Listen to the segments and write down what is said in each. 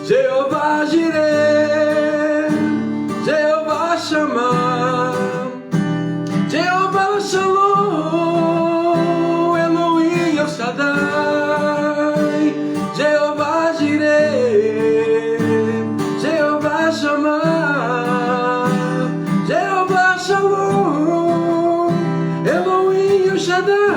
Jeová Jireh, Jeová Shammah, Jeová Shalom, Elohim El Shaddai. Jeová Jireh, Jeová Shammah, Jeová Shalom, Elohim El Shaddai.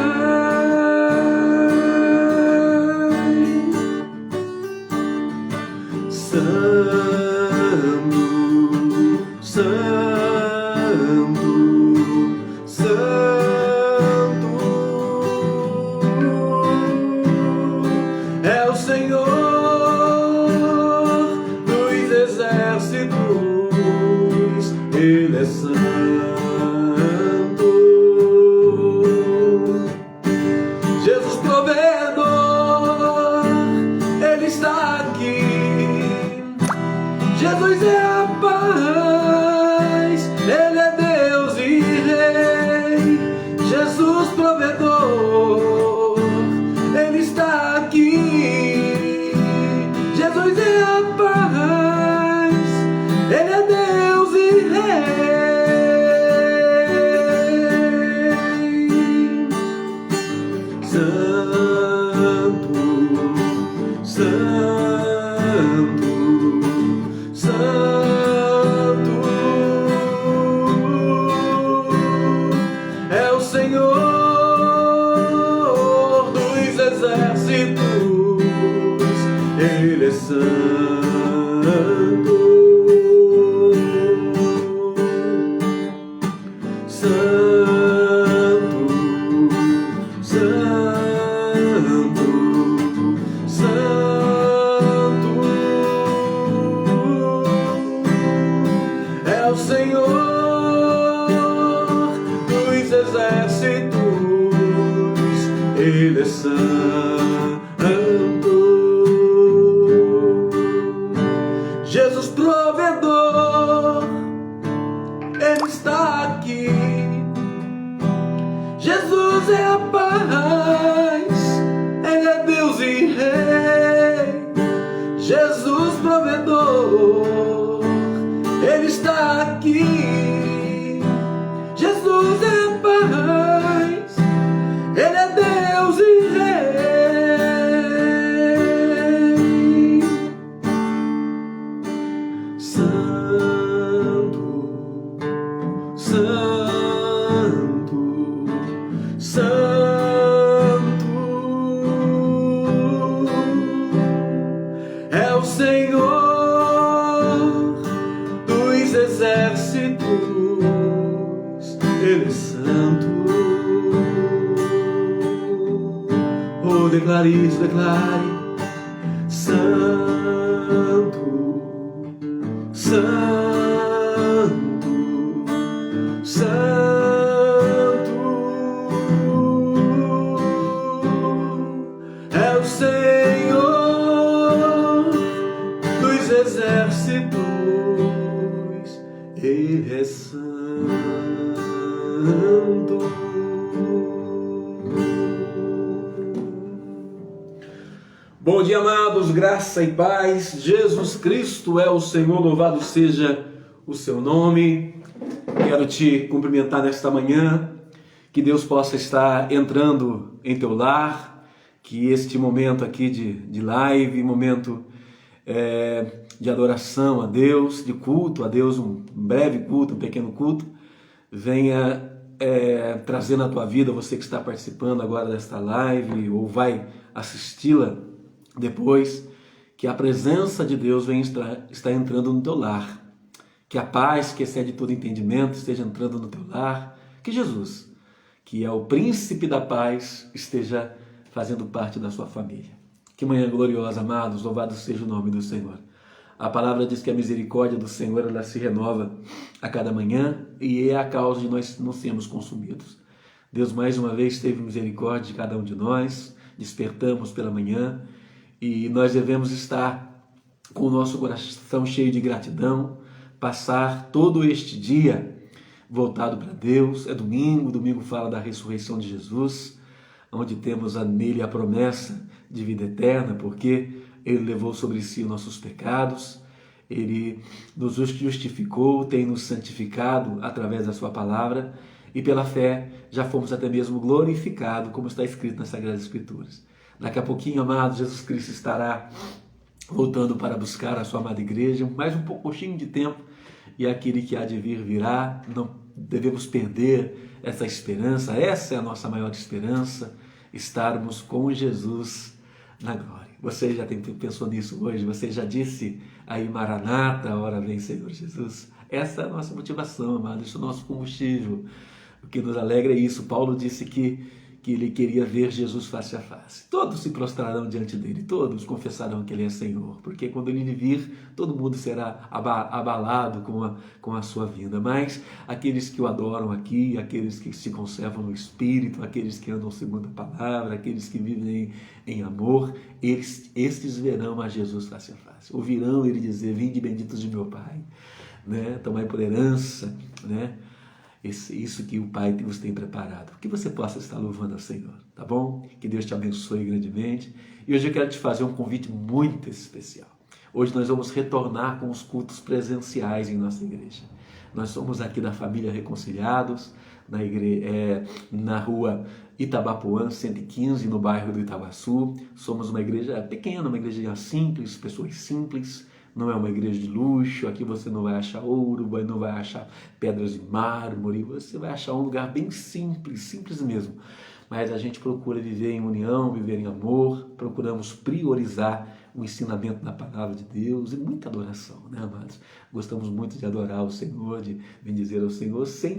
É o Senhor dos exércitos, Ele é santo. Jesus provedor, Ele está aqui. Jesus é a paz, Ele é Deus e Rei. Jesus provedor, Ele está aqui. Jesus é a paz, Ele é Deus e Rei. Santo, Santo, Santo é o Senhor dos exércitos, Ele é santo. Santo, Santo, Santo é o Senhor dos exércitos, Ele é santo. Jesus provedor, Ele está aqui. Jesus é a paz, Ele é Deus e Rei. Jesus provedor, Ele está aqui. Jesus é a paz, Ele é Deus e Rei. Santo, Santo, Santo é o Senhor dos exércitos, Ele é santo. Oh, declare isso, declare. Santo, Santo, Santo é o Senhor dos exércitos, Ele é santo. Bom dia, amados, graça e paz. Jesus Cristo é o Senhor, louvado seja o seu nome. Quero te cumprimentar nesta manhã, que Deus possa estar entrando em teu lar, que este momento aqui de live, momento de adoração a Deus, de culto a Deus, um breve culto, um pequeno culto, venha trazer na tua vida, você que está participando agora desta live ou vai assisti-la depois, que a presença de Deus venha estar entrando no teu lar, que a paz que excede todo entendimento esteja entrando no teu lar, que Jesus, que é o príncipe da paz, esteja fazendo parte da sua família. Que manhã gloriosa, amados, louvado seja o nome do Senhor. A palavra diz que a misericórdia do Senhor ela se renova a cada manhã e é a causa de nós não sermos consumidos. Deus mais uma vez teve misericórdia de cada um de nós, despertamos pela manhã e nós devemos estar com o nosso coração cheio de gratidão, passar todo este dia voltado para Deus. É domingo, domingo fala da ressurreição de Jesus, onde temos nele a promessa de vida eterna, porque ele levou sobre si os nossos pecados, ele nos justificou, tem nos santificado através da sua palavra, e pela fé já fomos até mesmo glorificados, como está escrito nas Sagradas Escrituras. Daqui a pouquinho, amados, Jesus Cristo estará voltando para buscar a sua amada igreja, mais um pouquinho de tempo, e aquele que há de vir virá. Não devemos perder essa esperança, essa é a nossa maior esperança, estarmos com Jesus na glória. Você já pensou nisso hoje? Você já disse aí, Maranata, hora vem Senhor Jesus? Essa é a nossa motivação, amado, isso é o nosso combustível. O que nos alegra é isso. Paulo disse que ele queria ver Jesus face a face. Todos se prostrarão diante dele, todos confessarão que ele é Senhor, porque quando ele vir, todo mundo será abalado com a sua vinda. Mas aqueles que o adoram aqui, aqueles que se conservam no Espírito, aqueles que andam segundo a palavra, aqueles que vivem em amor, estes verão a Jesus face a face. Ouvirão ele dizer: vinde benditos de meu Pai, né? Tomai por herança, né? Isso que o Pai nos tem preparado, que você possa estar louvando ao Senhor, tá bom? Que Deus te abençoe grandemente. E hoje eu quero te fazer um convite muito especial. Hoje nós vamos retornar com os cultos presenciais em nossa igreja. Nós somos aqui da família Reconciliados, na rua Itabapoã 115, no bairro do Itaguaçu. Somos uma igreja pequena, uma igreja simples, pessoas simples. Não é uma igreja de luxo, aqui você não vai achar ouro, não vai achar pedras de mármore, você vai achar um lugar bem simples, simples mesmo. Mas a gente procura viver em união, viver em amor, procuramos priorizar o ensinamento da palavra de Deus e muita adoração, né, amados? Gostamos muito de adorar o Senhor, de bendizer ao Senhor, sem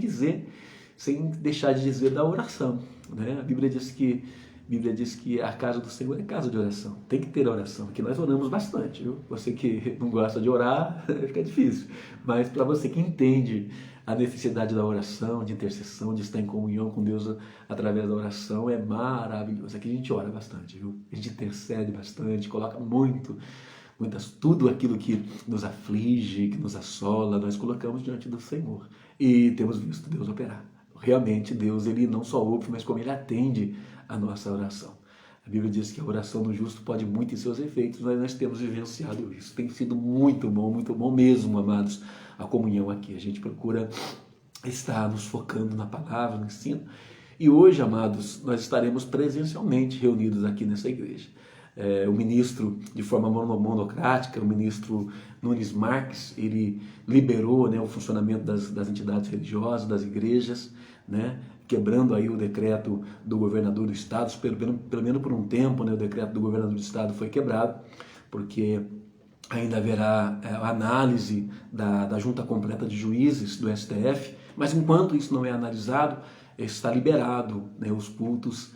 deixar de dizer da oração, né? A Bíblia diz que a casa do Senhor é casa de oração. Tem que ter oração, porque nós oramos bastante, viu? Você que não gosta de orar, fica difícil. Mas para você que entende a necessidade da oração, de intercessão, de estar em comunhão com Deus através da oração, é maravilhoso. Aqui a gente ora bastante, viu? A gente intercede bastante, coloca tudo aquilo que nos aflige, que nos assola, nós colocamos diante do Senhor. E temos visto Deus operar. Realmente Deus, ele não só ouve, mas como ele atende a nossa oração. A Bíblia diz que a oração do justo pode muito em seus efeitos, mas nós temos vivenciado isso. Tem sido muito bom mesmo, amados, a comunhão aqui. A gente procura estar nos focando na palavra, no ensino. E hoje, amados, nós estaremos presencialmente reunidos aqui nessa igreja. O ministro, de forma monocrática, o ministro Nunes Marques, ele liberou, né, o funcionamento das entidades religiosas, das igrejas, né, quebrando aí o decreto do governador do estado, pelo menos por um tempo, né, o decreto do governador do estado foi quebrado, porque ainda haverá análise da junta completa de juízes do STF, mas enquanto isso não é analisado, está liberado, né, os cultos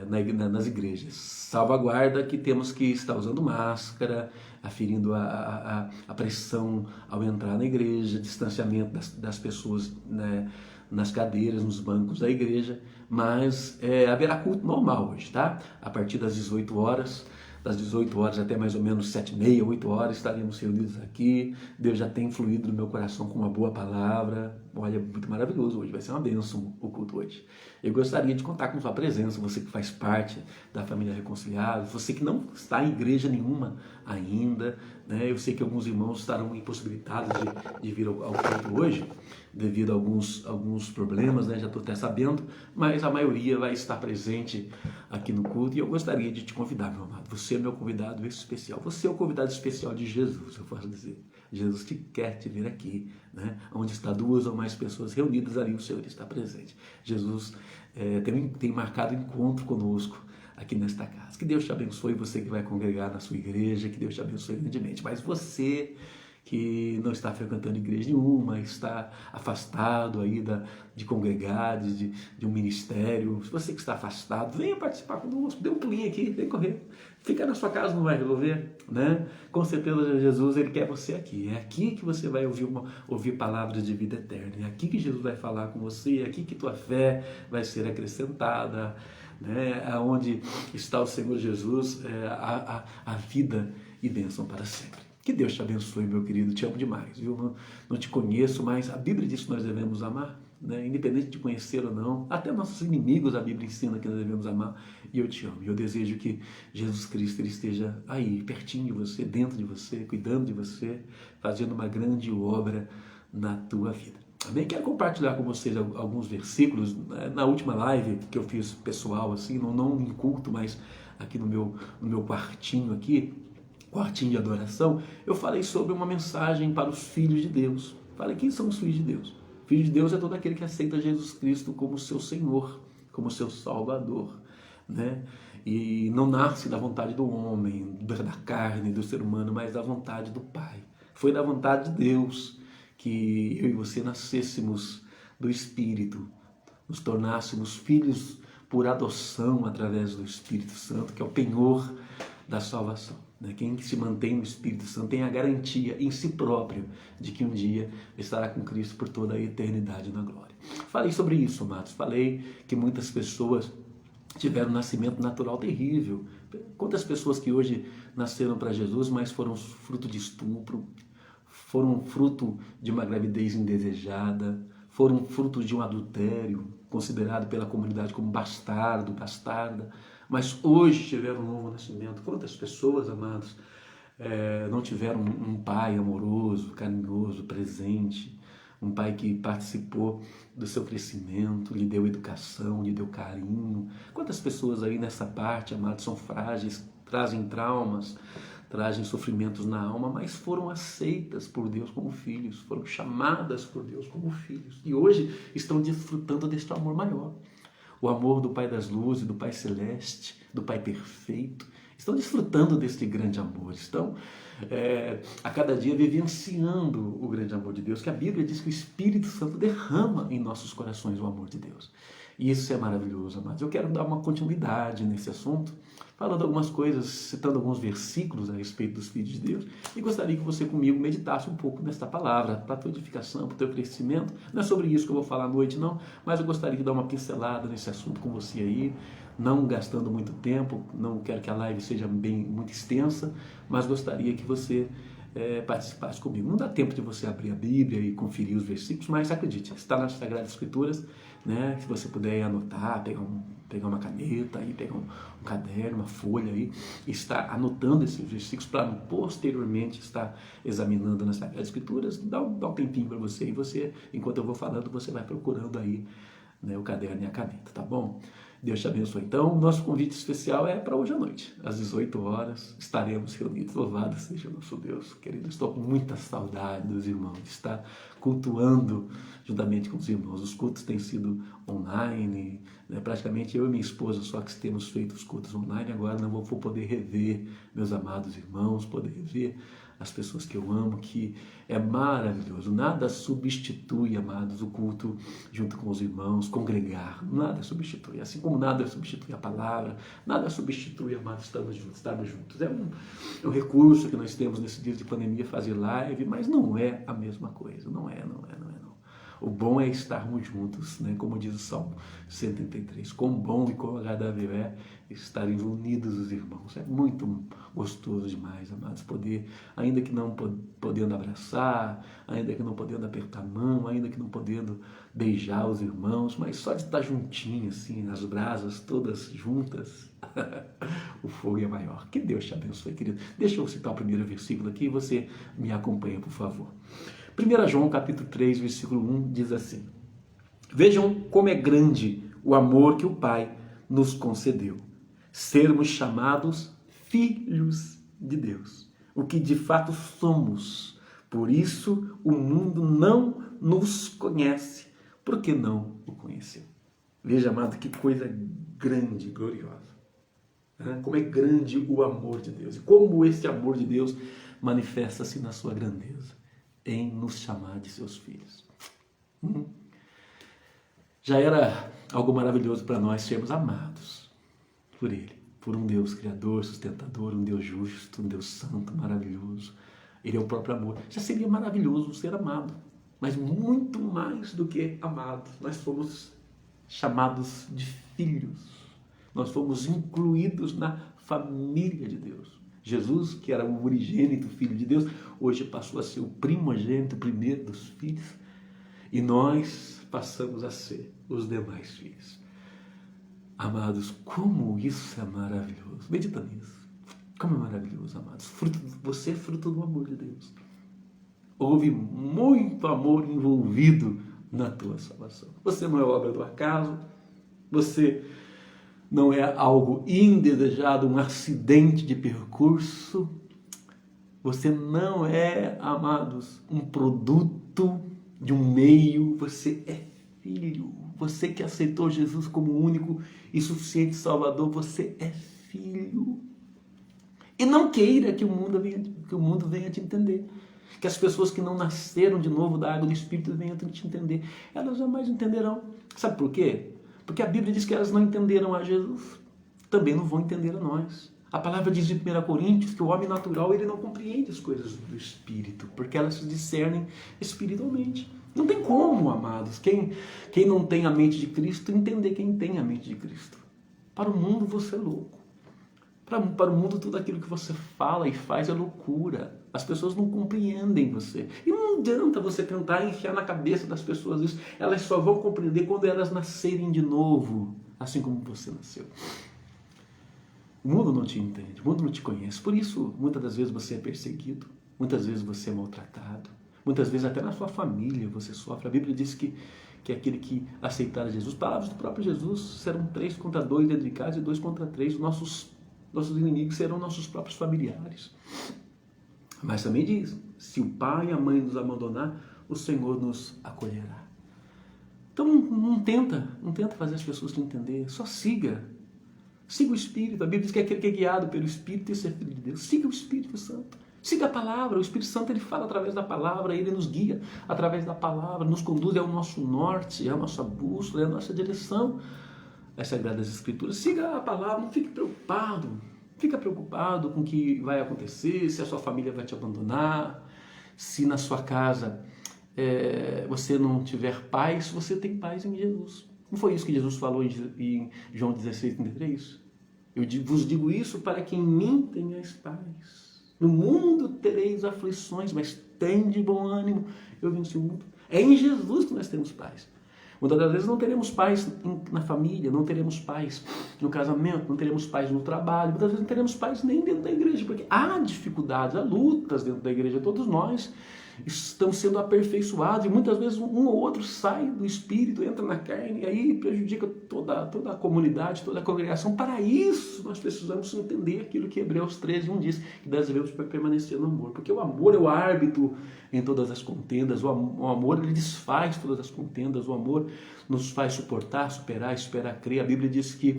nas igrejas. Salvaguarda que temos que estar usando máscara, aferindo a pressão ao entrar na igreja, distanciamento das pessoas, né, nas cadeiras, nos bancos da igreja, mas haverá culto normal hoje, tá? A partir das 18 horas, das 18 horas até mais ou menos 7h30, 8 horas, estaremos reunidos aqui. Deus já tem fluído no meu coração com uma boa palavra. Olha, muito maravilhoso hoje, vai ser uma bênção o culto hoje. Eu gostaria de contar com sua presença, você que faz parte da família Reconciliados, você que não está em igreja nenhuma ainda, né? Eu sei que alguns irmãos estarão impossibilitados de vir ao culto hoje, devido a alguns problemas, né? Já estou até sabendo, mas a maioria vai estar presente aqui no culto e eu gostaria de te convidar, meu amado. Você é meu convidado especial, você é o convidado especial de Jesus, eu posso dizer. Jesus que quer te ver aqui, né? Onde está 2 ou mais pessoas reunidas, ali o Senhor está presente. Jesus tem marcado encontro conosco aqui nesta casa. Que Deus te abençoe, você que vai congregar na sua igreja, que Deus te abençoe grandemente. Mas você que não está frequentando igreja nenhuma, está afastado aí de congregar, de um ministério, se você que está afastado, venha participar conosco, dê um pulinho aqui, vem correr. Ficar na sua casa não vai resolver, né? Com certeza Jesus, ele quer você aqui. É aqui que você vai ouvir palavras de vida eterna. É aqui que Jesus vai falar com você, é aqui que tua fé vai ser acrescentada, né? Aonde está o Senhor Jesus, a vida e bênção para sempre. Que Deus te abençoe, meu querido, te amo demais, viu? Não te conheço, mas a Bíblia diz que nós devemos amar. né? Independente de conhecer ou não. Até nossos inimigos a Bíblia ensina que nós devemos amar. E eu te amo. E eu desejo que Jesus Cristo ele esteja aí, pertinho de você, dentro de você, cuidando de você, fazendo uma grande obra na tua vida. Amém? Quero compartilhar com vocês alguns versículos. Na última live que eu fiz pessoal, assim, não em culto, mas aqui no meu quartinho aqui, quartinho de adoração, eu falei sobre uma mensagem para os filhos de Deus. Falei, quem são os filhos de Deus? Filho de Deus é todo aquele que aceita Jesus Cristo como seu Senhor, como seu Salvador, né? E não nasce da vontade do homem, da carne, do ser humano, mas da vontade do Pai. Foi da vontade de Deus que eu e você nascêssemos do Espírito, nos tornássemos filhos por adoção através do Espírito Santo, que é o penhor da salvação. Quem se mantém no Espírito Santo tem a garantia em si próprio de que um dia estará com Cristo por toda a eternidade na glória. Falei sobre isso, amados. Falei que muitas pessoas tiveram um nascimento natural terrível. Quantas pessoas que hoje nasceram para Jesus, mas foram fruto de estupro, foram fruto de uma gravidez indesejada, foram fruto de um adultério, considerado pela comunidade como bastardo, bastarda, mas hoje tiveram um novo nascimento. Quantas pessoas, amados, não tiveram um pai amoroso, carinhoso, presente, um pai que participou do seu crescimento, lhe deu educação, lhe deu carinho. Quantas pessoas aí nessa parte, amados, são frágeis, trazem traumas, trazem sofrimentos na alma, mas foram aceitas por Deus como filhos, foram chamadas por Deus como filhos. E hoje estão desfrutando deste amor maior. O amor do Pai das Luzes, do Pai Celeste, do Pai Perfeito. Estão desfrutando deste grande amor. Estão a cada dia vivenciando o grande amor de Deus, que a Bíblia diz que o Espírito Santo derrama em nossos corações o amor de Deus. E isso é maravilhoso, amados. Eu quero dar uma continuidade nesse assunto, falando algumas coisas, citando alguns versículos a respeito dos filhos de Deus, e gostaria que você comigo meditasse um pouco nesta palavra, para a tua edificação, para o teu crescimento. Não é sobre isso que eu vou falar à noite, não, mas eu gostaria de dar uma pincelada nesse assunto com você aí, não gastando muito tempo, não quero que a live seja muito extensa, mas gostaria que você participasse comigo. Não dá tempo de você abrir a Bíblia e conferir os versículos, mas acredite, está nas Sagradas Escrituras, né? Se você puder anotar, pegar uma caneta, aí, pegar um caderno, uma folha aí, e estar anotando esses versículos para posteriormente estar examinando nas Sagradas Escrituras, dá um tempinho para você, e você, enquanto eu vou falando, você vai procurando aí, né, o caderno e a caneta, tá bom? Deus te abençoe. Então, o nosso convite especial é para hoje à noite. Às 18 horas estaremos reunidos. Louvado seja o nosso Deus. Querido, estou com muita saudade dos irmãos, de estar cultuando juntamente com os irmãos. Os cultos têm sido online, né? Praticamente eu e minha esposa só que temos feito os cultos online. Agora não vou poder rever meus amados irmãos, poder rever as pessoas que eu amo, que é maravilhoso. Nada substitui, amados, o culto junto com os irmãos, congregar, nada substitui. Assim como nada substitui a palavra, nada substitui, amados, estarmos juntos. É um recurso que nós temos nesses dias de pandemia, fazer live, mas não é a mesma coisa, não é. O bom é estarmos juntos, né? Como diz o Salmo 133, quão bom e quão agradável é estarem unidos os irmãos. É muito gostoso demais, amados, poder, ainda que não podendo abraçar, ainda que não podendo apertar a mão, ainda que não podendo beijar os irmãos, mas só de estar juntinho, assim, as brasas todas juntas, o fogo é maior. Que Deus te abençoe, querido. Deixa eu citar o primeiro versículo aqui e você me acompanha, por favor. 1 João capítulo 3, versículo 1 diz assim: vejam como é grande o amor que o Pai nos concedeu, sermos chamados filhos de Deus, o que de fato somos. Por isso o mundo não nos conhece, porque não o conheceu. Veja, amado, que coisa grande e gloriosa. Como é grande o amor de Deus e como esse amor de Deus manifesta-se na sua grandeza, em nos chamar de seus filhos. Já era algo maravilhoso para nós sermos amados por Ele, por um Deus criador, sustentador, um Deus justo, um Deus santo, maravilhoso. Ele é o próprio amor. Já seria maravilhoso ser amado, mas muito mais do que amados. Nós fomos chamados de filhos. Nós fomos incluídos na família de Deus. Jesus, que era o unigênito Filho de Deus, hoje passou a ser o primogênito, o primeiro dos filhos. E nós passamos a ser os demais filhos. Amados, como isso é maravilhoso. Medita nisso. Como é maravilhoso, amados. Você é fruto do amor de Deus. Houve muito amor envolvido na tua salvação. Você não é obra do acaso. Você não é algo indesejado, um acidente de percurso. Você não é, amados, um produto de um meio. Você é filho. Você que aceitou Jesus como único e suficiente Salvador, você é filho. E não queira que o mundo venha te entender. Que as pessoas que não nasceram de novo da água do Espírito venham te entender. Elas jamais entenderão. Sabe por quê? Porque a Bíblia diz que elas não entenderam a Jesus. Também não vão entender a nós. A palavra diz em 1 Coríntios que o homem natural ele não compreende as coisas do Espírito, porque elas se discernem espiritualmente. Não tem como, amados, quem não tem a mente de Cristo, entender quem tem a mente de Cristo. Para o mundo você é louco. Para o mundo tudo aquilo que você fala e faz é loucura. As pessoas não compreendem você. E não adianta você tentar enfiar na cabeça das pessoas isso. Elas só vão compreender quando elas nascerem de novo, assim como você nasceu. O mundo não te entende, o mundo não te conhece. Por isso, muitas das vezes você é perseguido, muitas vezes você é maltratado, muitas vezes até na sua família você sofre. A Bíblia diz que aquele que aceitar Jesus, palavras do próprio Jesus, serão 3 contra 2 dentro de casa e 2 contra 3. Nossos inimigos serão nossos próprios familiares. Mas também diz, se o pai e a mãe nos abandonar, o Senhor nos acolherá. Então não tenta fazer as pessoas te entender, só siga o Espírito. A Bíblia diz que aquele que é guiado pelo Espírito, esse é filho de Deus. Siga o Espírito Santo. Siga a palavra. O Espírito Santo ele fala através da palavra, ele nos guia através da palavra, nos conduz ao nosso norte, é a nossa bússola, é a nossa direção. As Sagradas Escrituras. Siga a palavra, não fique preocupado. Fica preocupado com o que vai acontecer, se a sua família vai te abandonar, se na sua casa você não tiver paz, você tem paz em Jesus. Não foi isso que Jesus falou em João 16:33? Eu vos digo isso para que em mim tenhais paz. No mundo tereis aflições, mas tende bom ânimo. Eu venci o mundo. É em Jesus que nós temos paz. Muitas das vezes não teremos paz na família, não teremos paz no casamento, não teremos paz no trabalho, muitas vezes não teremos paz nem dentro da igreja, porque há dificuldades, há lutas dentro da igreja. Todos nós estamos sendo aperfeiçoados e muitas vezes um ou outro sai do espírito, entra na carne e aí prejudica toda a comunidade, toda a congregação. Para isso nós precisamos entender aquilo que Hebreus 13:1 diz, que devemos permanecer no amor, porque o amor é o árbitro em todas as contendas, o amor ele desfaz todas as contendas, o amor nos faz suportar, superar, esperar, crer. A Bíblia diz que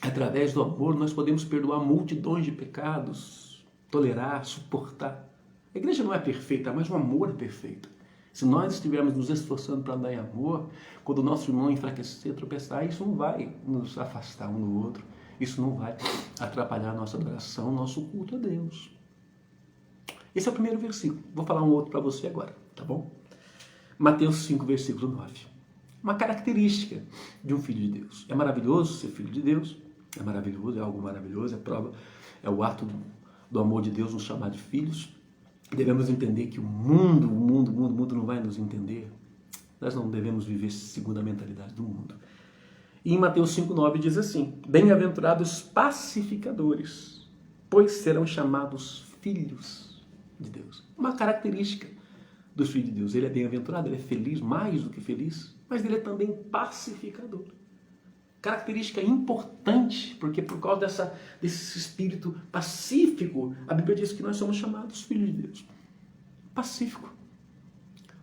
através do amor nós podemos perdoar multidões de pecados, tolerar, suportar. A igreja não é perfeita, mas o amor é perfeito. Se nós estivermos nos esforçando para andar em amor, quando o nosso irmão enfraquecer, tropeçar, isso não vai nos afastar um do outro. Isso não vai atrapalhar a nossa adoração, nosso culto a Deus. Esse é o primeiro versículo. Vou falar um outro para você agora, tá bom? Mateus 5, versículo 9. Uma característica de um filho de Deus. É maravilhoso ser filho de Deus. É maravilhoso, é algo maravilhoso, é prova, é o ato do amor de Deus nos chamar de filhos. Devemos entender que o mundo não vai nos entender. Nós não devemos viver segundo a mentalidade do mundo. E em Mateus 5,9 diz assim: bem-aventurados pacificadores, pois serão chamados filhos de Deus. Uma característica do filho de Deus. Ele é bem-aventurado, ele é feliz, mais do que feliz, mas ele é também pacificador. Característica importante, porque por causa desse espírito pacífico, a Bíblia diz que nós somos chamados filhos de Deus. Pacífico.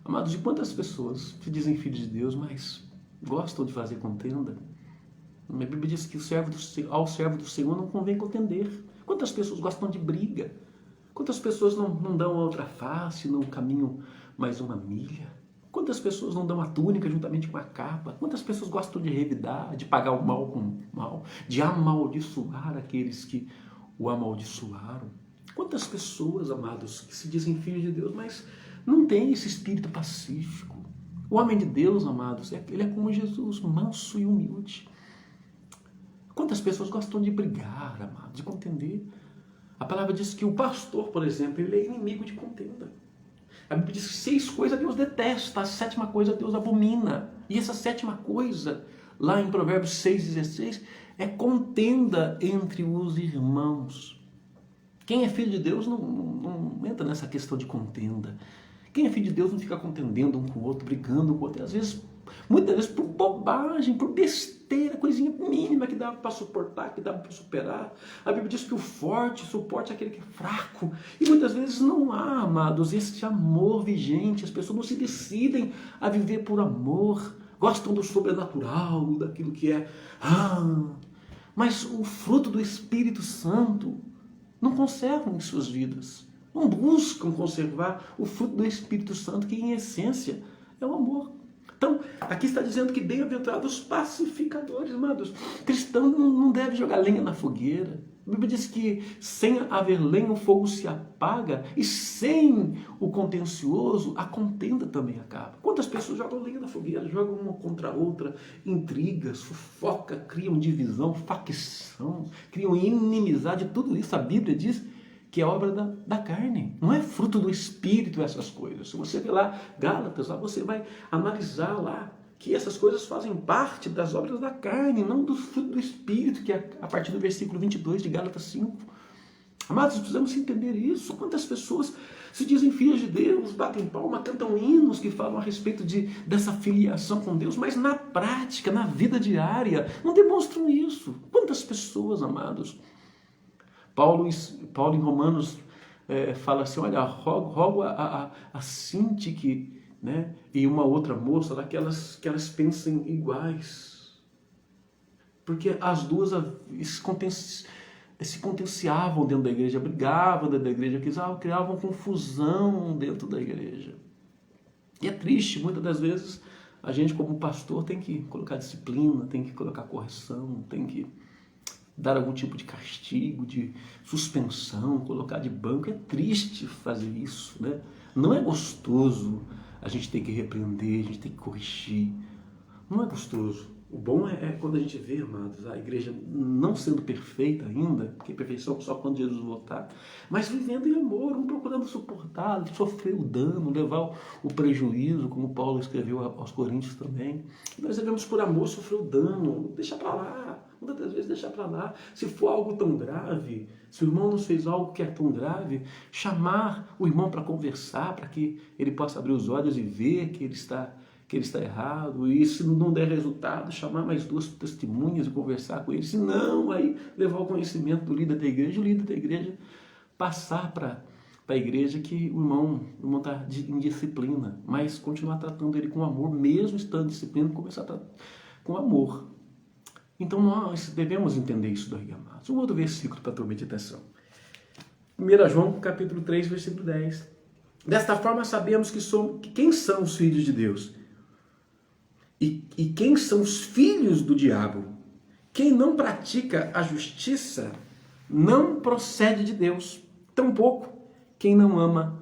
Amados, de quantas pessoas se dizem filhos de Deus, mas gostam de fazer contenda? A Bíblia diz que ao servo do Senhor não convém contender. Quantas pessoas gostam de briga? Quantas pessoas não dão a outra face, não caminham mais uma milha? Quantas pessoas não dão a túnica juntamente com a capa? Quantas pessoas gostam de revidar, de pagar o mal com o mal, de amaldiçoar aqueles que o amaldiçoaram? Quantas pessoas, amados, que se dizem filhos de Deus, mas não têm esse espírito pacífico? O homem de Deus, amados, ele é como Jesus, manso e humilde. Quantas pessoas gostam de brigar, amados, de contender? A palavra diz que o pastor, por exemplo, ele é inimigo de contenda. A Bíblia diz que 6 coisas Deus detesta, a 7ª coisa Deus abomina. E essa sétima coisa, lá em Provérbios 6,16, é contenda entre os irmãos. Quem é filho de Deus não entra nessa questão de contenda. Quem é filho de Deus não fica contendendo um com o outro, brigando um com o outro. Às vezes, muitas vezes por bobagem, por besteira, coisinha mínima que dava para suportar, que dava para superar. A Bíblia diz que o forte suporta aquele que é fraco. E muitas vezes não há, amados, esse amor vigente. As pessoas não se decidem a viver por amor. Gostam do sobrenatural, daquilo que é... mas o fruto do Espírito Santo não conservam em suas vidas. Não buscam conservar o fruto do Espírito Santo, que em essência é o amor. Então, aqui está dizendo que bem-aventurados os pacificadores, amados. Cristão não deve jogar lenha na fogueira. A Bíblia diz que sem haver lenha o fogo se apaga, e sem o contencioso a contenda também acaba. Quantas pessoas jogam lenha na fogueira, jogam uma contra a outra, intrigas, fofoca, criam divisão, facção, criam inimizade, tudo isso a Bíblia diz que é obra da carne, não é fruto do Espírito essas coisas. Se você ver lá Gálatas, lá você vai analisar lá que essas coisas fazem parte das obras da carne, não do fruto do Espírito, que é a partir do versículo 22 de Gálatas 5. Amados, precisamos entender isso. Quantas pessoas se dizem filhas de Deus, batem palma, cantam hinos que falam a respeito dessa filiação com Deus, mas na prática, na vida diária, não demonstram isso. Quantas pessoas, amados? Paulo em Romanos fala assim, olha, rogo a Sintique, né, e uma outra moça lá, que elas pensem iguais. Porque as duas se contenciavam dentro da igreja, brigavam dentro da igreja, criavam confusão dentro da igreja. E é triste, muitas das vezes, a gente como pastor tem que colocar disciplina, tem que colocar correção, tem que dar algum tipo de castigo, de suspensão, colocar de banco. É triste fazer isso, né? Não é gostoso a gente ter que repreender, a gente tem que corrigir. Não é gostoso. O bom é quando a gente vê, amados, a igreja não sendo perfeita ainda, porque perfeição só quando Jesus voltar, mas vivendo em amor, um procurando suportar, sofrer o dano, levar o prejuízo, como Paulo escreveu aos Coríntios também. Nós devemos, por amor, sofrer o dano, deixa para lá. Muitas das vezes deixar para lá. Se for algo tão grave, se o irmão nos fez algo que é tão grave, chamar o irmão para conversar, para que ele possa abrir os olhos e ver que ele está errado. E se não der resultado, chamar mais duas testemunhas e conversar com ele. Se não, aí levar o conhecimento do líder da igreja, o líder da igreja passar para a igreja que o irmão está em disciplina, mas continuar tratando ele com amor, mesmo estando em disciplina, começar a tratar com amor. Então nós devemos entender isso daí, amados. Um outro versículo para a tua meditação. 1 João, capítulo 3, versículo 10. Desta forma sabemos que quem são os filhos de Deus e quem são os filhos do diabo. Quem não pratica a justiça não procede de Deus, tampouco quem não ama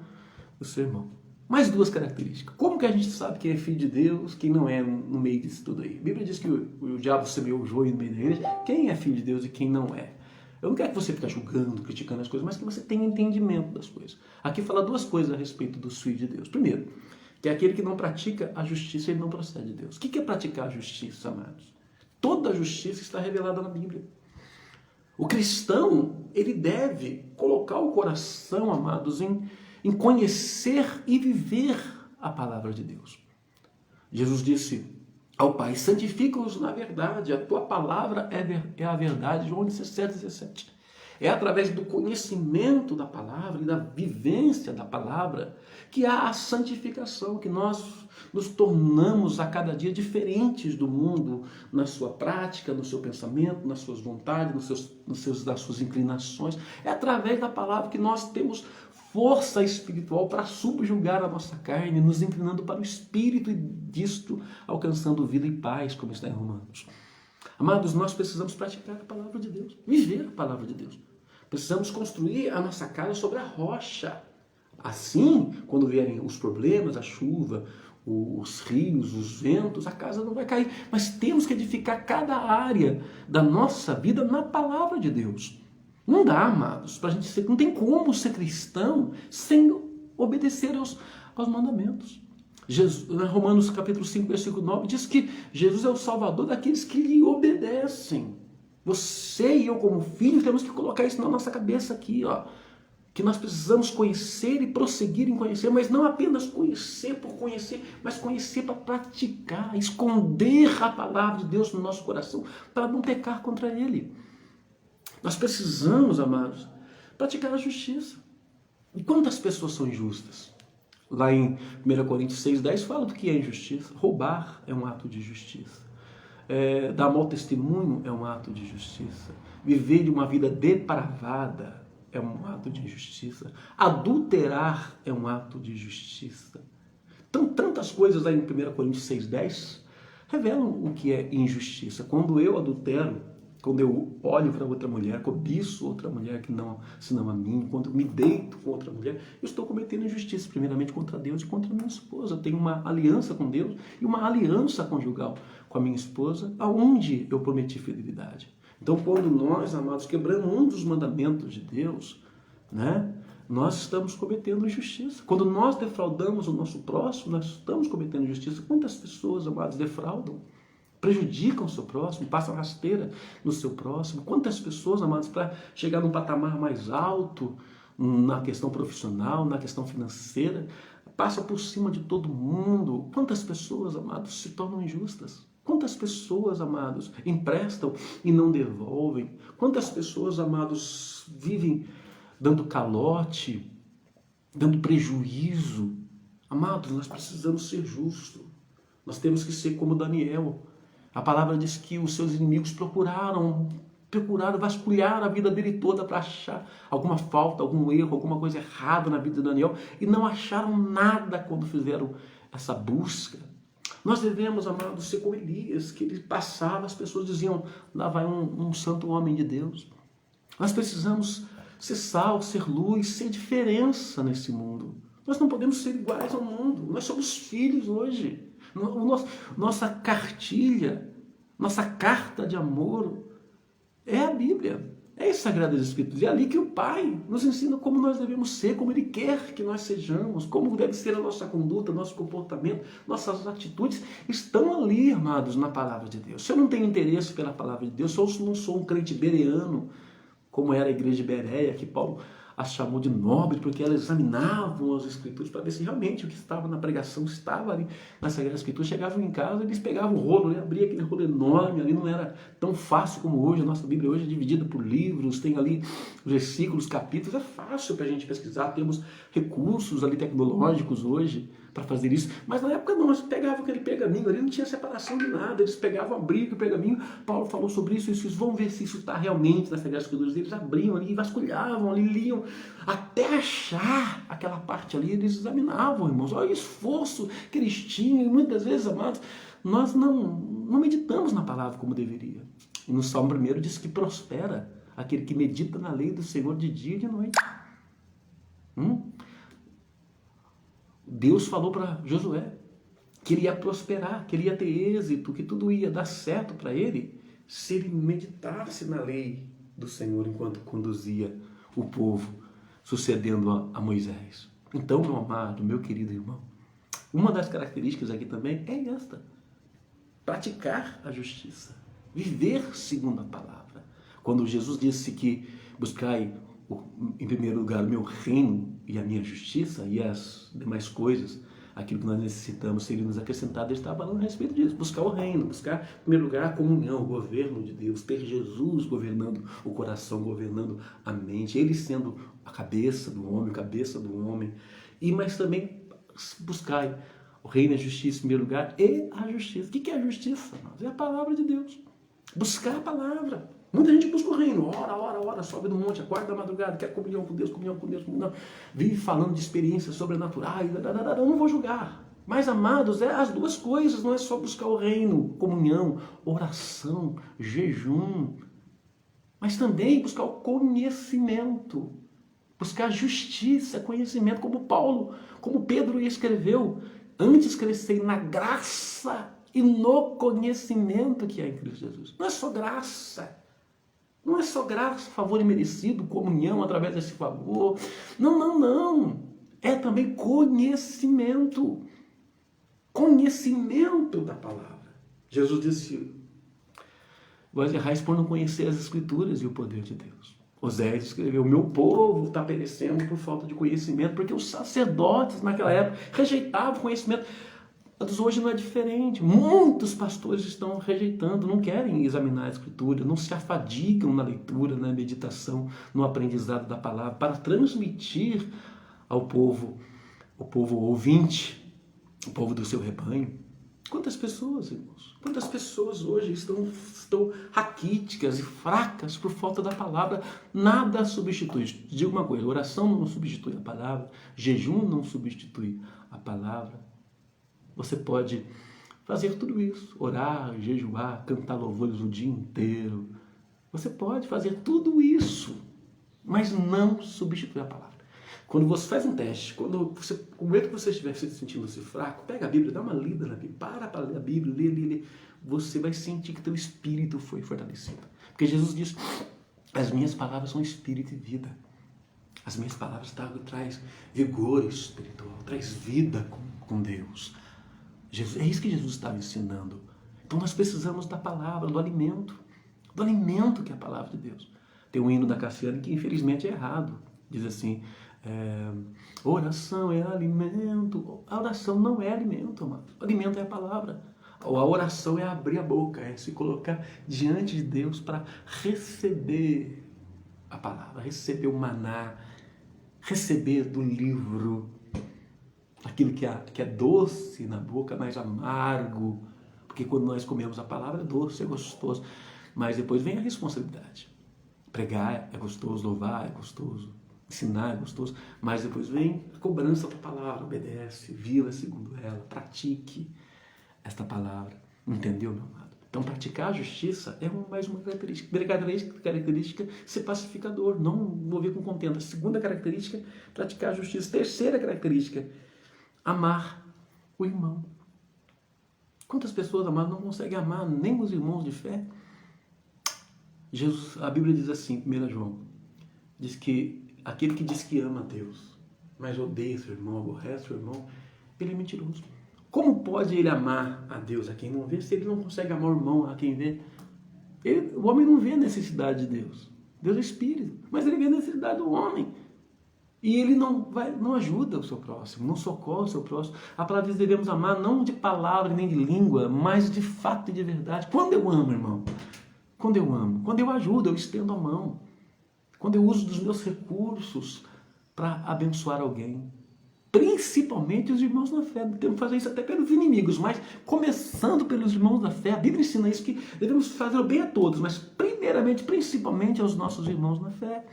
o seu irmão. Mais duas características. Como que a gente sabe quem é filho de Deus, quem não é no meio disso tudo aí? A Bíblia diz que o diabo semeou o joio no meio da igreja. Quem é filho de Deus e quem não é? Eu não quero que você fique julgando, criticando as coisas, mas que você tenha entendimento das coisas. Aqui fala duas coisas a respeito dos filhos de Deus. Primeiro, que é aquele que não pratica a justiça, ele não procede de Deus. O que é praticar a justiça, amados? Toda a justiça está revelada na Bíblia. O cristão, ele deve colocar o coração, amados, em conhecer e viver a palavra de Deus. Jesus disse ao Pai, santifica-os na verdade, a tua palavra é a verdade, João 17:17. É através do conhecimento da palavra e da vivência da palavra que há a santificação, que nós nos tornamos a cada dia diferentes do mundo na sua prática, no seu pensamento, nas suas vontades, nas suas inclinações. É através da palavra que nós temos força espiritual para subjugar a nossa carne, nos inclinando para o Espírito e disto alcançando vida e paz, como está em Romanos. Amados, nós precisamos praticar a palavra de Deus, viver a palavra de Deus. Precisamos construir a nossa casa sobre a rocha. Assim, quando vierem os problemas, a chuva, os rios, os ventos, a casa não vai cair. Mas temos que edificar cada área da nossa vida na palavra de Deus. Não dá, amados, pra gente ser, não tem como ser cristão sem obedecer aos mandamentos. Romanos capítulo 5, versículo 9, diz que Jesus é o Salvador daqueles que lhe obedecem. Você e eu, como filhos, temos que colocar isso na nossa cabeça aqui, ó. Que nós precisamos conhecer e prosseguir em conhecer, mas não apenas conhecer por conhecer, mas conhecer para praticar, esconder a palavra de Deus no nosso coração, para não pecar contra Ele. Nós precisamos, amados, praticar a justiça. E quantas pessoas são injustas? Lá em 1 Coríntios 6,10 fala do que é injustiça. Roubar é um ato de justiça. Dar mau testemunho é um ato de justiça. Viver de uma vida depravada é um ato de injustiça. Adulterar é um ato de justiça. Então, tantas coisas aí em 1 Coríntios 6,10 revelam o que é injustiça. Quando eu adultero, quando eu olho para outra mulher, cobiço outra mulher que não, senão a mim, quando eu me deito com outra mulher, eu estou cometendo injustiça, primeiramente contra Deus e contra a minha esposa. Eu tenho uma aliança com Deus e uma aliança conjugal com a minha esposa, aonde eu prometi fidelidade. Então, quando nós, amados, quebramos um dos mandamentos de Deus, né, nós estamos cometendo injustiça. Quando nós defraudamos o nosso próximo, nós estamos cometendo injustiça. Quantas pessoas, amados, defraudam? Prejudicam o seu próximo, passam rasteira no seu próximo. Quantas pessoas, amados, para chegar num patamar mais alto, na questão profissional, na questão financeira, passam por cima de todo mundo. Quantas pessoas, amados, se tornam injustas? Quantas pessoas, amados, emprestam e não devolvem? Quantas pessoas, amados, vivem dando calote, dando prejuízo? Amados, nós precisamos ser justos. Nós temos que ser como Daniel. A palavra diz que os seus inimigos procuraram vasculhar a vida dele toda para achar alguma falta, algum erro, alguma coisa errada na vida de Daniel e não acharam nada quando fizeram essa busca. Nós devemos, amados, ser como Elias, que ele passava, as pessoas diziam, lá vai um santo homem de Deus. Nós precisamos ser sal, ser luz, ser diferença nesse mundo. Nós não podemos ser iguais ao mundo. Nós somos filhos hoje. Nossa cartilha, nossa carta de amor é a Bíblia, é as Sagradas Escrituras. É ali que o Pai nos ensina como nós devemos ser, como Ele quer que nós sejamos, como deve ser a nossa conduta, nosso comportamento, nossas atitudes. Estão ali, amados, na Palavra de Deus. Se eu não tenho interesse pela Palavra de Deus, se eu não sou um crente bereano, como era a igreja de Bereia, que Paulo as chamou de nobres, porque elas examinavam as Escrituras para ver se realmente o que estava na pregação estava ali na Sagrada Escritura. Chegavam em casa, eles pegavam o rolo, né? Abria aquele rolo enorme, ali não era tão fácil como hoje. A nossa Bíblia hoje é dividida por livros, tem ali os versículos, capítulos, é fácil para a gente pesquisar, temos recursos ali tecnológicos hoje para fazer isso, mas na época não, eles pegavam aquele pergaminho ali, não tinha separação de nada, eles pegavam, abriam o pergaminho, Paulo falou sobre isso, eles vão ver se isso está realmente nas Sagradas Escrituras. Eles abriam ali, vasculhavam ali, liam, até achar aquela parte ali, eles examinavam, irmãos, olha o esforço que eles tinham, e muitas vezes, amados, nós não meditamos na palavra como deveria. E no Salmo 1 diz que prospera aquele que medita na lei do Senhor de dia e de noite. Deus falou para Josué que ele ia prosperar, que ele ia ter êxito, que tudo ia dar certo para ele se ele meditasse na lei do Senhor enquanto conduzia o povo, sucedendo a Moisés. Então, meu amado, meu querido irmão, uma das características aqui também é esta: praticar a justiça, viver segundo a palavra. Quando Jesus disse que buscai em primeiro lugar o meu reino e a minha justiça, e as demais coisas, aquilo que nós necessitamos seria nos acrescentado, ele estava falando a respeito disso, buscar o reino, buscar em primeiro lugar a comunhão, o governo de Deus, ter Jesus governando o coração, governando a mente, ele sendo a cabeça do homem, mas também buscar o reino e a justiça em primeiro lugar, e a justiça. O que é a justiça? É a palavra de Deus, buscar a palavra. Muita gente busca o reino, ora, sobe no monte, acorda da madrugada, quer comunhão com Deus, não. Vive falando de experiências sobrenaturais, eu não vou julgar. Mas, amados, é as duas coisas, não é só buscar o reino, comunhão, oração, jejum, mas também buscar o conhecimento, buscar justiça, conhecimento, como Pedro escreveu, antes crescei na graça e no conhecimento que é em Cristo Jesus. Não é só graça. Não é só graça, favor imerecido, comunhão através desse favor. Não. É também conhecimento. conhecimento da palavra. Jesus disse: vós errais por não conhecer as Escrituras e o poder de Deus. Osés escreveu: meu povo está perecendo por falta de conhecimento, porque os sacerdotes naquela época rejeitavam o conhecimento. Mas hoje não é diferente. Muitos pastores estão rejeitando, não querem examinar a Escritura, não se afadigam na leitura, na meditação, no aprendizado da palavra, para transmitir ao povo, o povo ouvinte, o povo do seu rebanho. Quantas pessoas, irmãos? Quantas pessoas hoje estão raquíticas e fracas por falta da palavra? Nada substitui. Digo uma coisa: oração não substitui a palavra, jejum não substitui a palavra. Você pode fazer tudo isso, orar, jejuar, cantar louvores o dia inteiro. Você pode fazer tudo isso, mas não substitui a palavra. Quando você faz um teste, com o medo que você estiver se sentindo-se fraco, pega a Bíblia, dá uma lida na Bíblia, para ler a Bíblia, lê. Você vai sentir que teu espírito foi fortalecido. Porque Jesus diz: as minhas palavras são espírito e vida. As minhas palavras traz vigor espiritual, traz vida com Deus. É isso que Jesus estava ensinando. Então nós precisamos da palavra, do alimento que é a palavra de Deus. Tem um hino da Cassiane que infelizmente é errado. Diz assim: oração é alimento. A oração não é alimento, amado. O alimento é a palavra. A oração é abrir a boca, é se colocar diante de Deus para receber a palavra, receber o maná, receber do livro aquilo que é doce na boca, mas amargo, porque quando nós comemos a palavra é doce, é gostoso, mas depois vem a responsabilidade. Pregar é gostoso, louvar é gostoso, ensinar é gostoso, mas depois vem a cobrança da palavra. Obedece, viva segundo ela, pratique esta palavra. Entendeu, meu amado? Então, praticar a justiça é mais uma característica. Primeira característica, ser pacificador, não mover com contenda. Segunda característica, praticar a justiça. Terceira característica, amar o irmão. Quantas pessoas, amadas, não conseguem amar nem os irmãos de fé? A Bíblia diz assim, 1 João, diz que aquele que diz que ama a Deus, mas odeia seu irmão, aborrece seu irmão, ele é mentiroso. Como pode ele amar a Deus a quem não vê, se ele não consegue amar o irmão a quem vê? O homem não vê a necessidade de Deus. Deus é espírito, mas ele vê a necessidade do homem. E ele não ajuda o seu próximo, não socorre o seu próximo. A palavra diz que devemos amar não de palavra nem de língua, mas de fato e de verdade. Quando eu amo, irmão? Quando eu amo? Quando eu ajudo, eu estendo a mão. Quando eu uso dos meus recursos para abençoar alguém. Principalmente os irmãos na fé. Temos que fazer isso até pelos inimigos, mas começando pelos irmãos da fé. A Bíblia ensina isso, que devemos fazer o bem a todos, mas primeiramente, principalmente aos nossos irmãos na fé.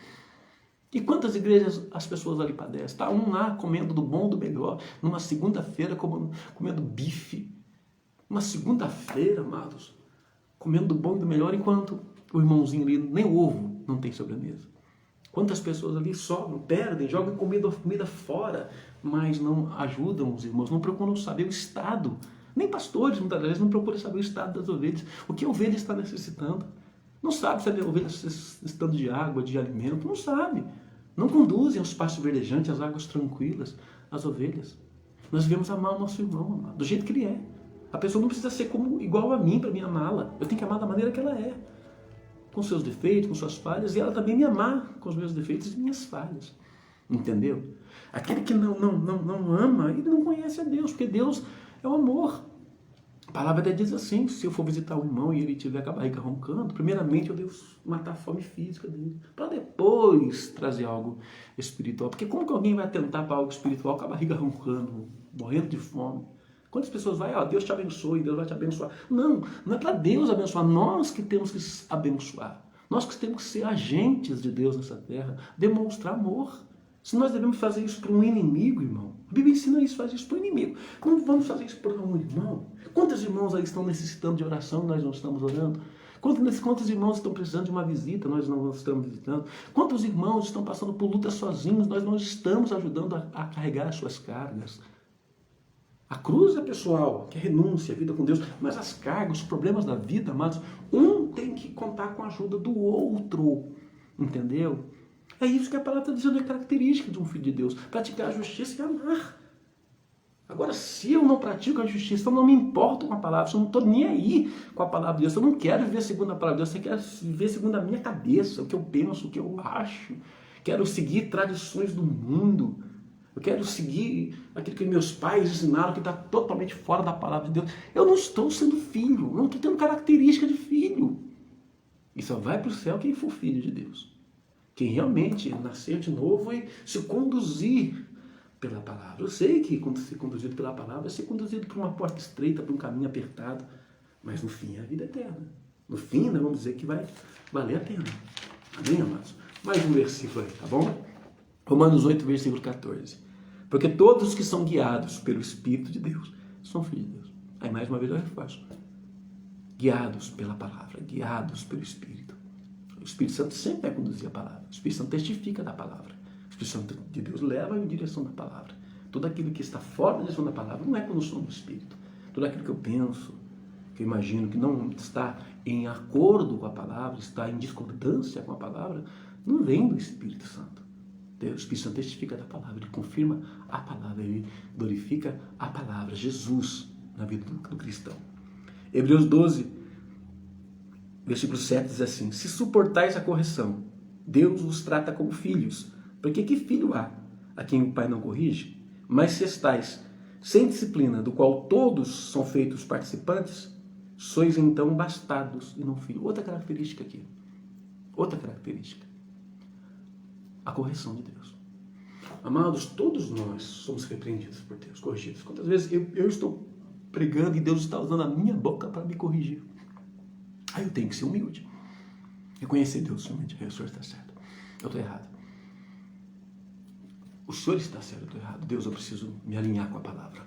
E quantas igrejas as pessoas ali padecem? Está um lá comendo do bom, do melhor, numa segunda-feira comendo bife. Uma segunda-feira, amados, comendo do bom e do melhor, enquanto o irmãozinho ali nem ovo não tem sobre a mesa. Quantas pessoas ali sobram, perdem, jogam comida fora, mas não ajudam os irmãos, não procuram saber o estado. Nem pastores, muitas vezes, não procuram saber o estado das ovelhas. O que a ovelha está necessitando. Não sabe se a ovelha está necessitando de água, de alimento, não sabe. Não conduzem aos pastos verdejantes, às águas tranquilas, as ovelhas. Nós devemos amar o nosso irmão, amado, do jeito que ele é. A pessoa não precisa ser igual a mim para me amá-la. Eu tenho que amar da maneira que ela é. Com seus defeitos, com suas falhas, e ela também me amar com os meus defeitos e minhas falhas. Entendeu? Aquele que não ama, ele não conhece a Deus, porque Deus é o amor. A palavra até diz assim: se eu for visitar o irmão e ele tiver com a barriga roncando, primeiramente eu devo matar a fome física dele, para depois trazer algo espiritual. Porque como que alguém vai atentar para algo espiritual com a barriga roncando, morrendo de fome? Quantas pessoas vai, Deus te abençoe, Deus vai te abençoar. Não é para Deus abençoar, nós que temos que abençoar. Nós que temos que ser agentes de Deus nessa terra, demonstrar amor. Se nós devemos fazer isso para um inimigo, irmão, a Bíblia ensina isso, faz isso para o inimigo. Não vamos fazer isso para um irmão. Quantos irmãos aí estão necessitando de oração, nós não estamos orando? Quantos irmãos estão precisando de uma visita, nós não estamos visitando? Quantos irmãos estão passando por luta sozinhos, nós não estamos ajudando a carregar as suas cargas? A cruz é pessoal, que é renúncia, a vida com Deus, mas as cargas, os problemas da vida, amados, um tem que contar com a ajuda do outro, entendeu? É isso que a palavra está dizendo, é característica de um filho de Deus, praticar a justiça e amar. Agora, se eu não pratico a justiça, eu não me importo com a palavra, eu não estou nem aí com a palavra de Deus, eu não quero viver segundo a palavra de Deus, eu quero viver segundo a minha cabeça, o que eu penso, o que eu acho. Quero seguir tradições do mundo. Eu quero seguir aquilo que meus pais ensinaram, que está totalmente fora da palavra de Deus. Eu não estou sendo filho, eu não estou tendo característica de filho. E só vai para o céu quem for filho de Deus. Quem realmente nascer de novo e se conduzir pela palavra. Eu sei que quando ser conduzido pela palavra, é ser conduzido por uma porta estreita, por um caminho apertado. Mas no fim é a vida eterna. No fim, nós vamos dizer que vai valer a pena. Amém, amados? Mais um versículo aí, tá bom? Romanos 8, versículo 14. Porque todos que são guiados pelo Espírito de Deus são filhos de Deus. Aí mais uma vez eu refaço. Guiados pela palavra, guiados pelo Espírito. O Espírito Santo sempre vai conduzir a palavra. O Espírito Santo testifica da palavra. O Espírito Santo de Deus leva em direção da palavra. Tudo aquilo que está fora da direção da palavra não é condução do Espírito. Tudo aquilo que eu penso, que eu imagino que não está em acordo com a palavra, está em discordância com a palavra, não vem do Espírito Santo. O Espírito Santo testifica da palavra, ele confirma a palavra, ele glorifica a palavra, Jesus, na vida do cristão. Hebreus 12, versículo 7 diz assim: se suportais a correção, Deus vos trata como filhos, porque que filho há a quem o pai não corrige? Mas se estáis sem disciplina, do qual todos são feitos participantes, sois então bastardos e não filhos. Outra característica aqui, outra característica. A correção de Deus. Amados, todos nós somos repreendidos por Deus, corrigidos. Quantas vezes eu estou pregando e Deus está usando a minha boca para me corrigir? Aí eu tenho que ser humilde. Reconhecer Deus somente. O Senhor está certo. Eu estou errado. O Senhor está certo, eu estou errado. Deus, eu preciso me alinhar com a palavra.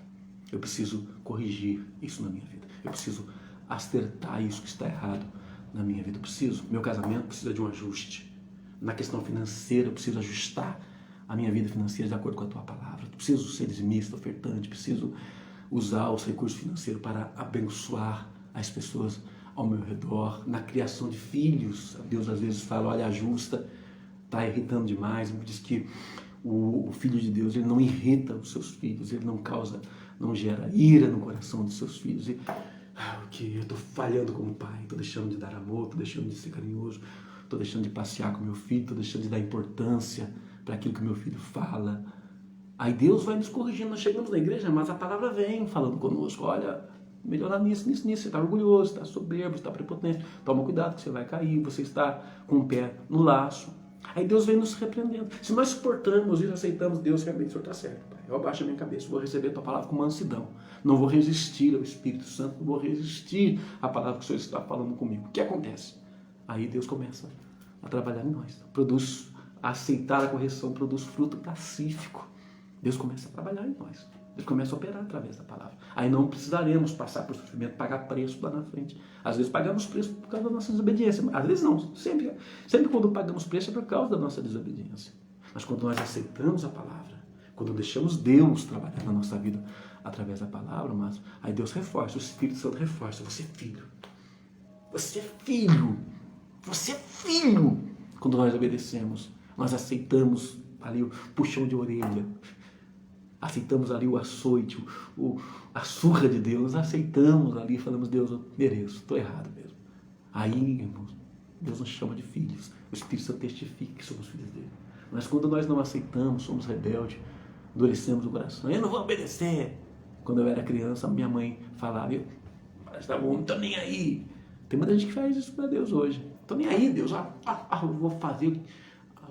Eu preciso corrigir isso na minha vida. Eu preciso acertar isso que está errado na minha vida. Eu preciso. Meu casamento precisa de um ajuste. Na questão financeira, eu preciso ajustar a minha vida financeira de acordo com a tua palavra. Eu preciso ser dizimista, ofertante, preciso usar os recursos financeiros para abençoar as pessoas ao meu redor. Na criação de filhos, Deus às vezes fala, olha, ajusta, está irritando demais. Diz que o filho de Deus, ele não irrita os seus filhos, ele não causa, não gera ira no coração dos seus filhos. Porque eu estou falhando como pai, estou deixando de dar amor, estou deixando de ser carinhoso, estou deixando de passear com meu filho, estou deixando de dar importância para aquilo que meu filho fala. Aí Deus vai nos corrigindo, nós chegamos na igreja, mas a palavra vem falando conosco, olha, melhorar nisso, você está orgulhoso, está soberbo, está prepotente, toma cuidado que você vai cair, você está com o pé no laço. Aí Deus vem nos repreendendo. Se nós suportamos e aceitamos Deus, realmente o Senhor está certo, pai. Eu abaixo a minha cabeça, vou receber a tua palavra com mansidão. Não vou resistir ao Espírito Santo, não vou resistir à palavra que o Senhor está falando comigo. O que acontece? Aí Deus começa a trabalhar em nós. Produz, a aceitar a correção, produz fruto pacífico. Deus começa a trabalhar em nós. Deus começa a operar através da palavra. Aí não precisaremos passar por sofrimento, pagar preço lá na frente. Às vezes pagamos preço por causa da nossa desobediência. Às vezes não. Sempre quando pagamos preço é por causa da nossa desobediência. Mas quando nós aceitamos a palavra, quando deixamos Deus trabalhar na nossa vida através da palavra, mas aí Deus reforça, o Espírito Santo reforça. Você é filho. Você é filho. Você é filho. Quando nós obedecemos, nós aceitamos ali o puxão de orelha. Aceitamos ali o açoite, a surra de Deus, aceitamos ali, falamos, Deus, eu mereço, estou errado mesmo. Aí, irmãos, Deus nos chama de filhos, o Espírito Santo testifica que somos filhos dele. Mas quando nós não aceitamos, somos rebeldes, endurecemos o coração, eu não vou obedecer. Quando eu era criança, minha mãe falava, mas tá bom, não estou nem aí. Tem muita gente que faz isso para Deus hoje. Não estou nem aí, Deus, eu vou fazer...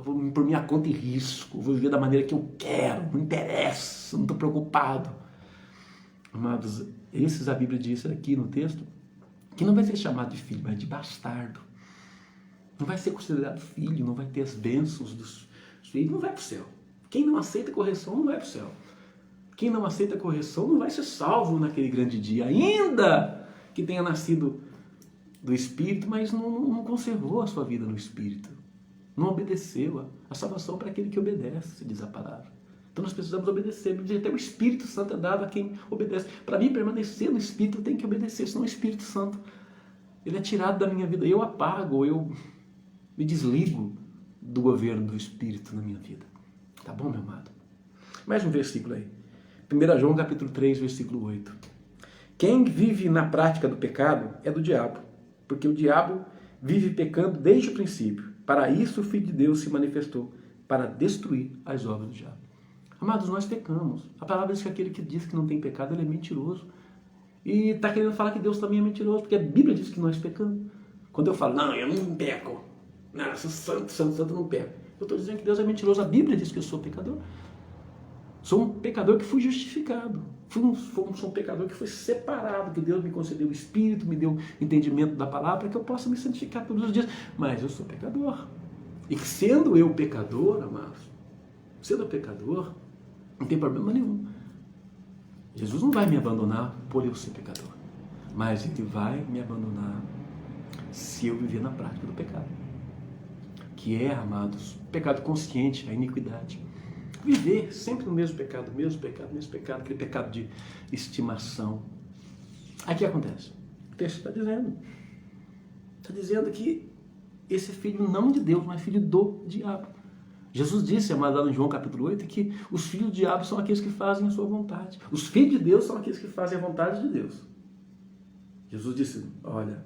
vou por minha conta e risco, vou viver da maneira que eu quero, não interessa, não estou preocupado. Amados, a Bíblia diz aqui no texto, que não vai ser chamado de filho, mas de bastardo. Não vai ser considerado filho, não vai ter as bênçãos dos filhos, não vai para o céu. Quem não aceita correção não vai para o céu. Quem não aceita correção não vai ser salvo naquele grande dia, ainda que tenha nascido do Espírito, mas não conservou a sua vida no Espírito. Não obedeceu. A salvação para aquele que obedece, diz a palavra. Então nós precisamos obedecer. Até o Espírito Santo é dado a quem obedece. Para mim permanecer no Espírito, eu tenho que obedecer. Senão o Espírito Santo, ele é tirado da minha vida. Eu apago, eu me desligo do governo do Espírito na minha vida. Tá bom, meu amado? Mais um versículo aí. 1 João capítulo 3, versículo 8. Quem vive na prática do pecado é do diabo, porque o diabo vive pecando desde o princípio. Para isso o Filho de Deus se manifestou, para destruir as obras do diabo. Amados, nós pecamos. A palavra diz que aquele que diz que não tem pecado, ele é mentiroso. E está querendo falar que Deus também é mentiroso, porque a Bíblia diz que nós pecamos. Quando eu falo, não, eu não peco. Não, eu sou santo, não peco. Eu estou dizendo que Deus é mentiroso. A Bíblia diz que eu sou pecador. Sou um pecador que fui justificado. Sou um pecador que foi separado, que Deus me concedeu o Espírito, me deu entendimento da palavra, para que eu possa me santificar todos os dias. Mas eu sou pecador. E sendo eu pecador, amados, sendo eu pecador, não tem problema nenhum. Jesus não vai me abandonar por eu ser pecador. Mas Ele vai me abandonar se eu viver na prática do pecado. Que é, amados, pecado consciente, a iniquidade. Viver sempre no mesmo pecado, aquele pecado de estimação. Aí o que acontece? O texto está dizendo que esse é filho não de Deus, mas filho do diabo. Jesus disse, amado, lá no João capítulo 8, que os filhos do diabo são aqueles que fazem a sua vontade. Os filhos de Deus são aqueles que fazem a vontade de Deus. Jesus disse, olha,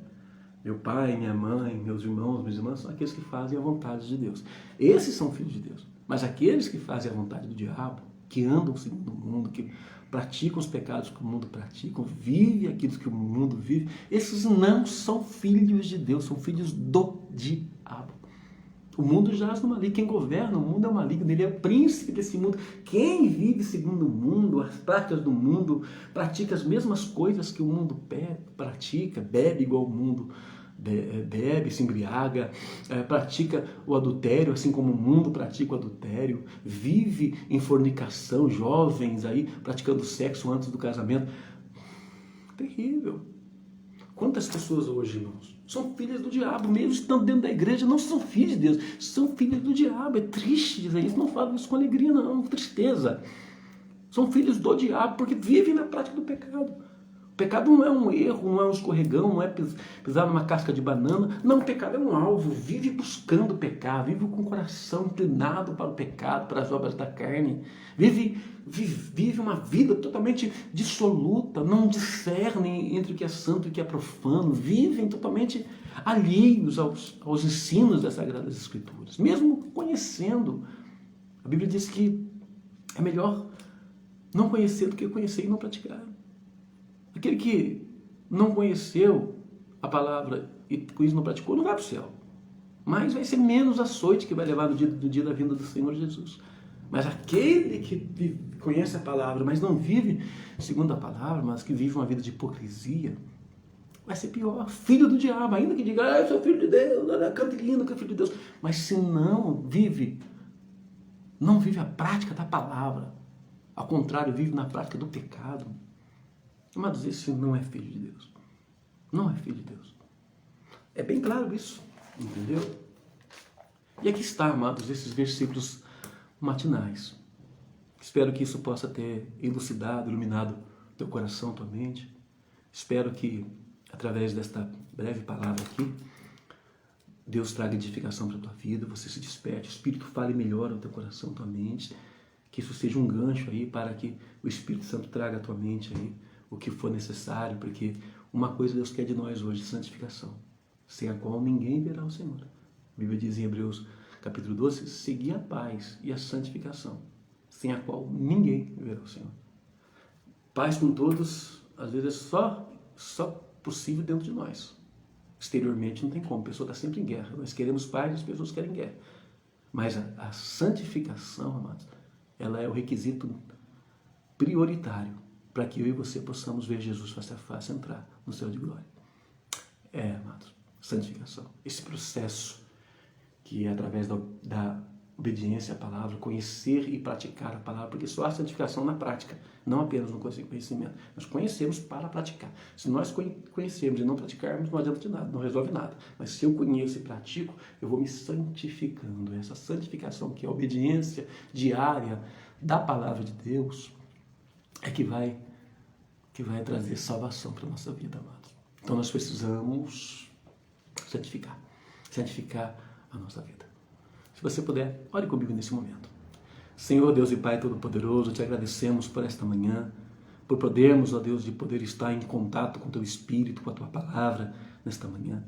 meu pai, minha mãe, meus irmãos, minhas irmãs são aqueles que fazem a vontade de Deus. Esses são filhos de Deus. Mas aqueles que fazem a vontade do diabo, que andam segundo o mundo, que praticam os pecados que o mundo pratica, vivem aquilo que o mundo vive, esses não são filhos de Deus, são filhos do diabo. O mundo jaz no maligno. Quem governa o mundo é o maligno. Ele é o príncipe desse mundo. Quem vive segundo o mundo, as práticas do mundo, pratica as mesmas coisas que o mundo pratica, bebe igual o mundo bebe, se embriaga, pratica o adultério, assim como o mundo pratica o adultério, vive em fornicação, jovens aí praticando sexo antes do casamento. Terrível. Quantas pessoas hoje, irmãos, são filhas do diabo, mesmo estando dentro da igreja, não são filhos de Deus, são filhos do diabo. É triste dizer isso, não falo isso com alegria, não, tristeza. São filhos do diabo porque vivem na prática do pecado. O pecado não é um erro, não é um escorregão, não é pisar numa casca de banana. Não, o pecado é um alvo, vive buscando pecar, vive com o coração inclinado para o pecado, para as obras da carne. Vive uma vida totalmente dissoluta, não discernem entre o que é santo e o que é profano, vivem totalmente alheios aos ensinos das Sagradas Escrituras, mesmo conhecendo. A Bíblia diz que é melhor não conhecer do que conhecer e não praticar. Aquele que não conheceu a palavra e com isso não praticou, não vai para o céu. Mas vai ser menos açoite que vai levar no dia da vinda do Senhor Jesus. Mas aquele que conhece a palavra, mas não vive segundo a palavra, mas que vive uma vida de hipocrisia, vai ser pior. Filho do diabo, ainda que diga, eu sou filho de Deus, cante lindo que é filho de Deus. Mas se não vive a prática da palavra, ao contrário, vive na prática do pecado, amados, esse não é filho de Deus. Não é filho de Deus. É bem claro isso, entendeu? E aqui está, amados, esses versículos matinais. Espero que isso possa ter elucidado, iluminado teu coração, tua mente. Espero que, através desta breve palavra aqui, Deus traga edificação para a tua vida, você se desperte, o Espírito fale melhor ao teu coração, tua mente, que isso seja um gancho aí para que o Espírito Santo traga à tua mente aí o que for necessário, porque uma coisa Deus quer de nós hoje, santificação, sem a qual ninguém verá o Senhor. A Bíblia diz em Hebreus capítulo 12, segui a paz e a santificação, sem a qual ninguém verá o Senhor. Paz com todos, às vezes é só possível dentro de nós. Exteriormente não tem como, a pessoa está sempre em guerra. Nós queremos paz e as pessoas querem guerra. Mas a santificação, amados, ela é o requisito prioritário para que eu e você possamos ver Jesus face a face entrar no céu de glória. Amados, santificação. Esse processo que é através da obediência à palavra, conhecer e praticar a palavra, porque só há santificação na prática, não apenas no conhecimento. Nós conhecemos para praticar. Se nós conhecermos e não praticarmos, não adianta de nada, não resolve nada. Mas se eu conheço e pratico, eu vou me santificando. Essa santificação, que é a obediência diária da palavra de Deus, é que vai trazer salvação para a nossa vida, amados. Então nós precisamos santificar a nossa vida. Se você puder, ore comigo nesse momento. Senhor Deus e Pai Todo-Poderoso, te agradecemos por esta manhã, por podermos, ó Deus, de poder estar em contato com o Teu Espírito, com a Tua Palavra nesta manhã.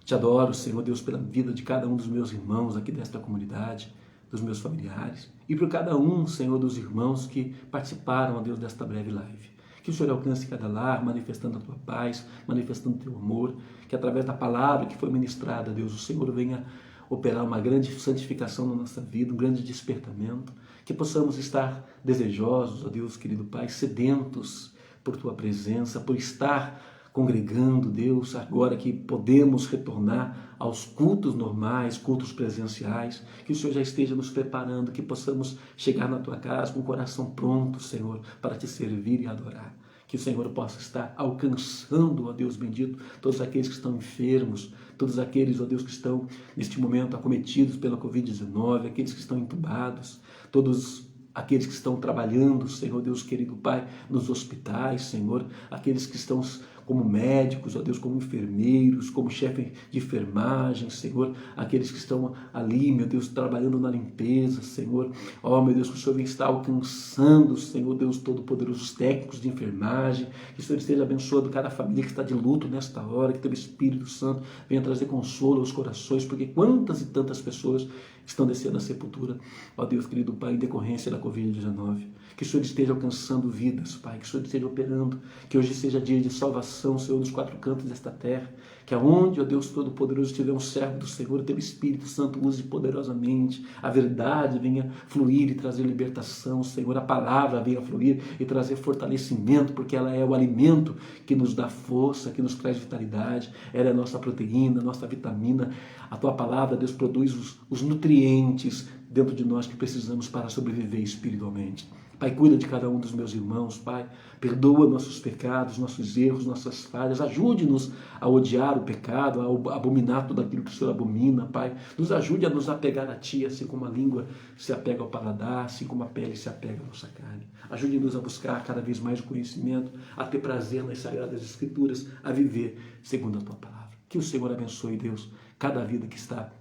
Te adoro, Senhor Deus, pela vida de cada um dos meus irmãos aqui desta comunidade, dos meus familiares, e por cada um, Senhor, dos irmãos que participaram, ó Deus, desta breve live. Que o Senhor alcance cada lar, manifestando a Tua paz, manifestando o Teu amor, que através da palavra que foi ministrada, Deus, o Senhor venha operar uma grande santificação na nossa vida, um grande despertamento, que possamos estar desejosos, ó Deus, querido Pai, sedentos por Tua presença, por estar congregando, Deus, agora que podemos retornar aos cultos normais, cultos presenciais, que o Senhor já esteja nos preparando, que possamos chegar na Tua casa com o coração pronto, Senhor, para Te servir e adorar. Que o Senhor possa estar alcançando, ó Deus bendito, todos aqueles que estão enfermos, todos aqueles, ó Deus, que estão neste momento acometidos pela Covid-19, aqueles que estão entubados, todos aqueles que estão trabalhando, Senhor Deus querido Pai, nos hospitais, Senhor, aqueles que estão como médicos, ó Deus, como enfermeiros, como chefe de enfermagem, Senhor, aqueles que estão ali, meu Deus, trabalhando na limpeza, Senhor, ó meu Deus, que o Senhor está alcançando, Senhor Deus Todo-Poderoso, os técnicos de enfermagem, que o Senhor esteja abençoando cada família que está de luto nesta hora, que teu Espírito Santo venha trazer consolo aos corações, porque quantas e tantas pessoas estão descendo à sepultura, ó Deus querido Pai, em decorrência da Covid-19. Que o Senhor esteja alcançando vidas, Pai, que o Senhor esteja operando, que hoje seja dia de salvação, Senhor, nos quatro cantos desta terra, que aonde, ó Deus Todo-Poderoso, estiver um servo do Senhor, teu Espírito Santo use poderosamente, a verdade venha fluir e trazer libertação, Senhor, a palavra venha fluir e trazer fortalecimento, porque ela é o alimento que nos dá força, que nos traz vitalidade, ela é a nossa proteína, a nossa vitamina, a tua palavra, Deus, produz os nutrientes dentro de nós que precisamos para sobreviver espiritualmente. Pai, cuida de cada um dos meus irmãos, Pai, perdoa nossos pecados, nossos erros, nossas falhas, ajude-nos a odiar o pecado, a abominar tudo aquilo que o Senhor abomina, Pai, nos ajude a nos apegar a Ti, assim como a língua se apega ao paladar, assim como a pele se apega à nossa carne. Ajude-nos a buscar cada vez mais o conhecimento, a ter prazer nas Sagradas Escrituras, a viver segundo a Tua palavra. Que o Senhor abençoe, Deus, cada vida que está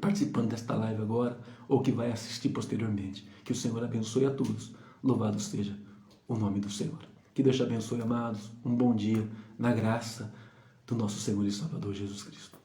participando desta live agora ou que vai assistir posteriormente. Que o Senhor abençoe a todos. Louvado seja o nome do Senhor. Que Deus te abençoe, amados. Um bom dia na graça do nosso Senhor e Salvador Jesus Cristo.